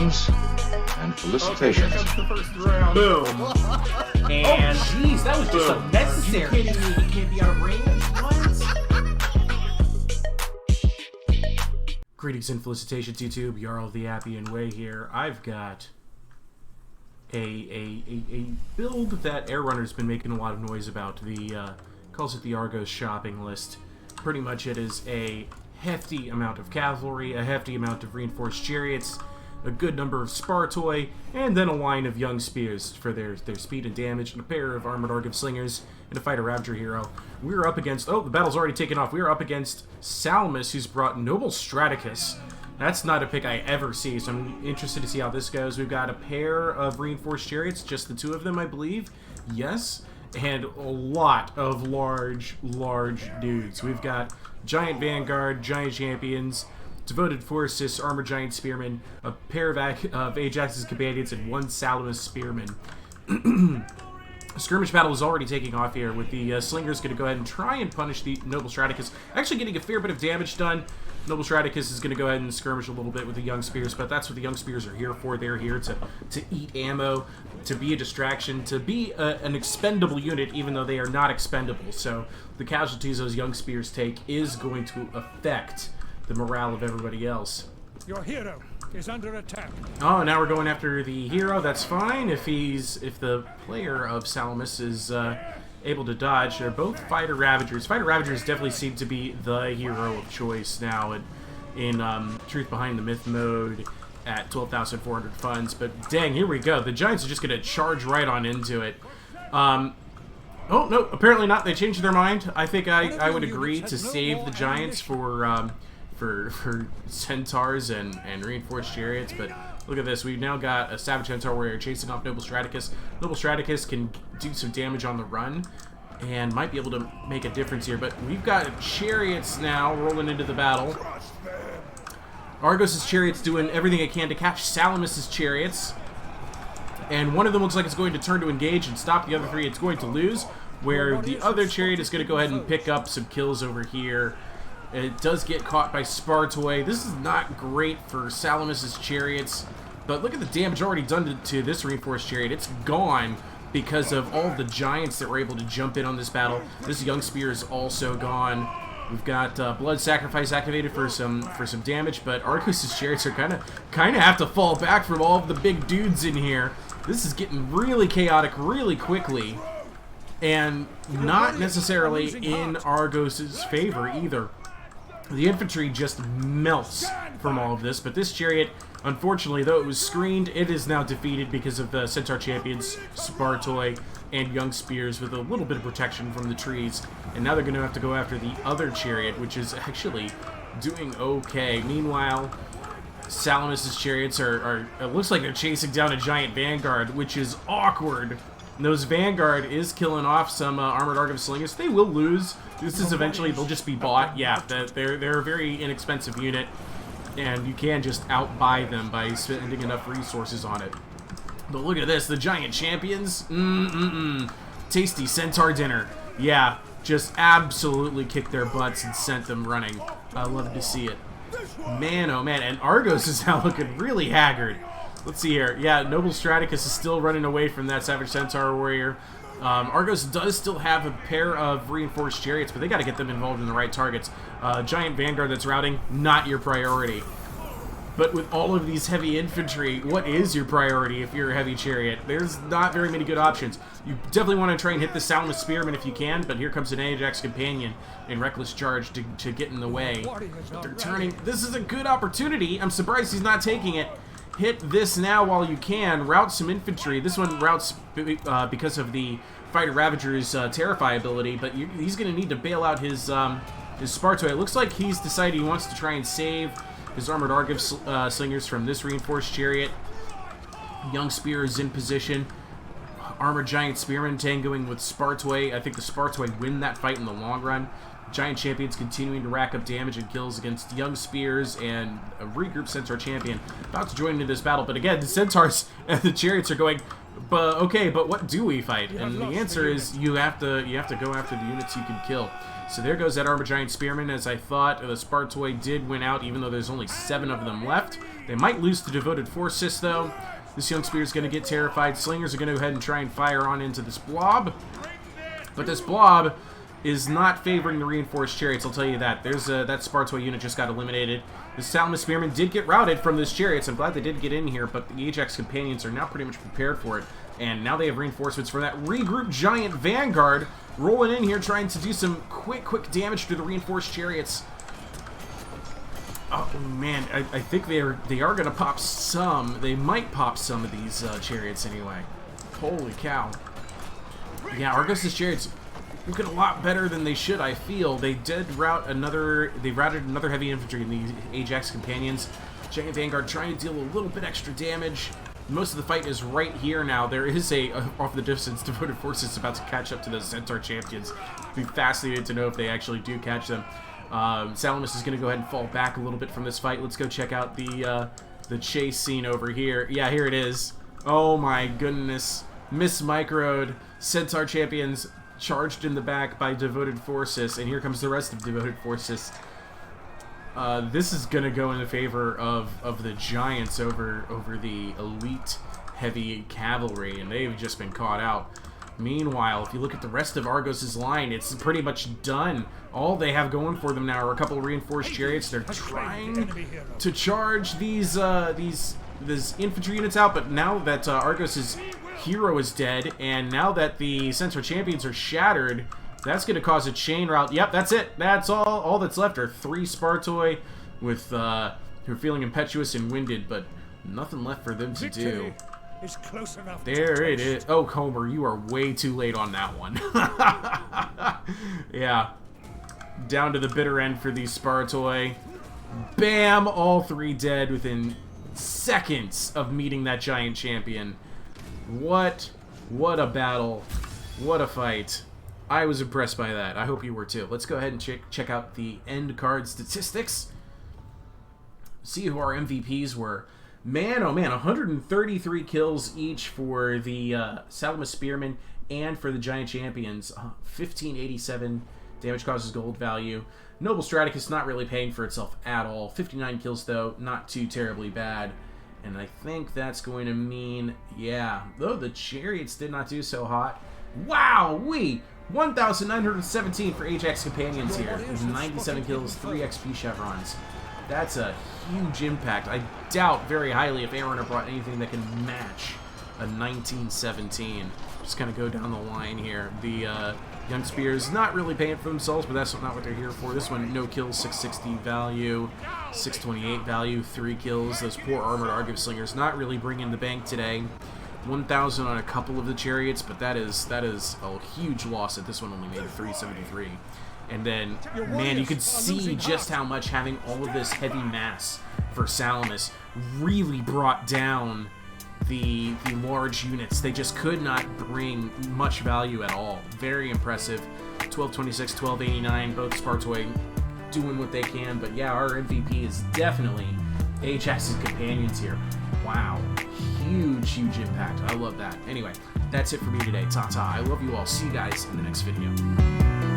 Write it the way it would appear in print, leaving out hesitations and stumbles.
Greetings and felicitations. Okay, here comes the first round. Boom. And Jeez, that was just boom. unnecessary. You kidding me? You can't be out of range? What? Greetings and felicitations, YouTube. Jarl the Appian way here. I've got a build that Air Runner's been making a lot of noise about. Calls it the Argos shopping list. Pretty much it is a hefty amount of cavalry, a hefty amount of reinforced chariots, a good number of Spartoi, and then a line of young spears for their speed and damage, and a pair of armored Argive slingers, and a fighter Ravager hero. We're up against... Oh, the battle's already taken off. We're up against Salamis, who's brought Noble Straticus. That's not a pick I ever see, so I'm interested to see how this goes. We've got a pair of reinforced chariots, just the two of them, I believe. Yes. And a lot of large dudes. We've got Giant Vanguard, Giant Champions, Devoted Forces, Armored Giant Spearmen, a pair of Ajax's Companions, and one Salamis Spearman. Skirmish battle is already taking off here, with the Slingers going to go ahead and try and punish the Noble Straticus. Actually getting a fair bit of damage done. Noble Straticus is going to go ahead and skirmish a little bit with the Young Spears, but that's what the Young Spears are here for. They're here to eat ammo, to be a distraction, to be an expendable unit, even though they are not expendable. So the casualties those Young Spears take is going to affect the morale of everybody else. Your hero is under attack. Oh, now we're going after the hero. That's fine if the player of Salamis is able to dodge. They're both fighter Ravagers. Fighter Ravagers definitely seem to be the hero of choice now in Truth Behind the Myth mode at 12,400 funds. But dang, here we go. The Giants are just going to charge right on into it. Oh, no, apparently not. They changed their mind. I think I would agree to save the Giants for Centaurs and Reinforced Chariots, but look at this. We've now got a Savage Centaur warrior chasing off Noble Straticus. Noble Straticus can do some damage on the run and might be able to make a difference here, but we've got Chariots now rolling into the battle. Argos' Chariots doing everything it can to catch Salamis' Chariots, and one of them looks like it's going to turn to engage and stop the other three. It's going to lose, where the other Chariot is going to go ahead and pick up some kills over here. It does get caught by Spartoi. This is not great for Salamis' Chariots, but look at the damage already done to this Reinforced Chariot. It's gone because of all of the Giants that were able to jump in on this battle. This Young Spear is also gone. We've got Blood Sacrifice activated for some damage, but Argos' Chariots are kind of have to fall back from all of the big dudes in here. This is getting really chaotic really quickly, and not necessarily in Argos' favor either. The infantry just melts from all of this, but this chariot, unfortunately, though it was screened, it is now defeated because of the Centaur Champions, Spartoi, and Young Spears with a little bit of protection from the trees. And now they're going to have to go after the other chariot, which is actually doing okay. Meanwhile, Salamis' Chariots are it looks like they're chasing down a Giant Vanguard, which is awkward. And those Vanguard is killing off some Armored Argive Slingers. They will lose. This is eventually, they'll just be bought. Yeah, they're a very inexpensive unit, and you can just outbuy them by spending enough resources on it. But look at this, the Giant Champions. Tasty Centaur dinner. Yeah, just absolutely kicked their butts and sent them running. I love to see it. Man, oh man, and Argos is now looking really haggard. Let's see here. Yeah, Noble Straticus is still running away from that Savage Centaur warrior. Argos does still have a pair of Reinforced Chariots, but they got to get them involved in the right targets. Giant Vanguard that's routing, not your priority. But with all of these heavy infantry, what is your priority if you're a heavy chariot? There's not very many good options. You definitely want to try and hit the Salamis Spearman if you can, but here comes an Ajax Companion in Reckless Charge to get in the way. They're turning. This is a good opportunity. I'm surprised he's not taking it. Hit this now while you can. Route some infantry. This one routes because of the Fighter Ravager's Terrify ability, but he's going to need to bail out his Spartoi. It looks like he's decided he wants to try and save his Armored Argive Slingers from this Reinforced Chariot. Young Spear is in position. Armored Giant Spearman tangoing with Spartoi. I think the Spartoi win that fight in the long run. Giant Champions continuing to rack up damage and kills against Young Spears and a regrouped Centaur Champion about to join into this battle. But again, the Centaurs and the Chariots are going But okay, but what do we fight? And the answer is you have to go after the units you can kill. So there goes that Armor Giant Spearman. As I thought, the Spartoi did win out, even though there's only 7 of them left. They might lose to Devoted Forces, though. This young spear is going to get terrified. Slingers are going to go ahead and try and fire on into this blob. But this blob is not favoring the reinforced chariots, I'll tell you that. There's that Spartoi unit just got eliminated. The Salamis Spearmen did get routed from this chariots. I'm glad they did get in here, but the Ajax companions are now pretty much prepared for it. And now they have reinforcements from that regroup giant vanguard rolling in here, trying to do some quick damage to the reinforced chariots. Oh man, I think they are going to pop some. They might pop some of these chariots anyway. Holy cow! Yeah, Argos' chariots looking a lot better than they should. I feel they did rout another. They routed another heavy infantry in the Ajax companions. Giant vanguard trying to deal a little bit extra damage. Most of the fight is right here now. There is a off the distance Devoted Forces about to catch up to the Centaur champions. Be fascinated to know if they actually do catch them. Salamis is going to go ahead and fall back a little bit from this fight. Let's go check out the chase scene over here. Yeah, here it is. Oh my goodness. Mismicroed. Centaur champions charged in the back by Devoted Forces, and here comes the rest of Devoted Forces. This is going to go in the favor of the Giants over the elite heavy cavalry, and they've just been caught out. Meanwhile, if you look at the rest of Argos' line, it's pretty much done. All they have going for them now are a couple of reinforced chariots. They're trying to charge these infantry units out, but now that Argos' hero is dead, and now that the Centaur champions are shattered, that's going to cause a chain rout. Yep, that's it. That's all. All that's left are 3 Spartoi with who are feeling impetuous and winded, but nothing left for them to do. Is close enough. There it is. Oh, Comer, you are way too late on that one. Yeah. Down to the bitter end for these Spartoi. Bam! All 3 dead within seconds of meeting that giant champion. What a battle. What a fight. I was impressed by that. I hope you were too. Let's go ahead and check out the end card statistics. See who our MVPs were. Man, oh man, 133 kills each for the Salamis Spearmen and for the Giant Champions. 1587 damage causes gold value. Noble Straticus not really paying for itself at all. 59 kills though, not too terribly bad. And I think that's going to mean, yeah, though the Chariots did not do so hot. Wow-wee! 1,917 for Ajax Companions here. 97 kills, 3 XP chevrons. That's a huge impact. I doubt very highly if Aaron brought anything that can match a 1917. Just kind of go down the line here. The Young Spears not really paying for themselves, but that's not what they're here for. This one, no kills, 660 value, 628 value, 3 kills. Those poor Armored Argus Slingers not really bringing the bank today. 1,000 on a couple of the chariots, but that is a huge loss that this one only made a 373. And then, man, you could see just how much having all of this heavy mass for Salamis really brought down the large units. They just could not bring much value at all. Very impressive. 1226, 1289, both Spartoi doing what they can. But yeah, our MVP is definitely Ajax's Companions here. Wow. Huge impact. I love that. Anyway, that's it for me today. Ta-ta. I love you all. See you guys in the next video.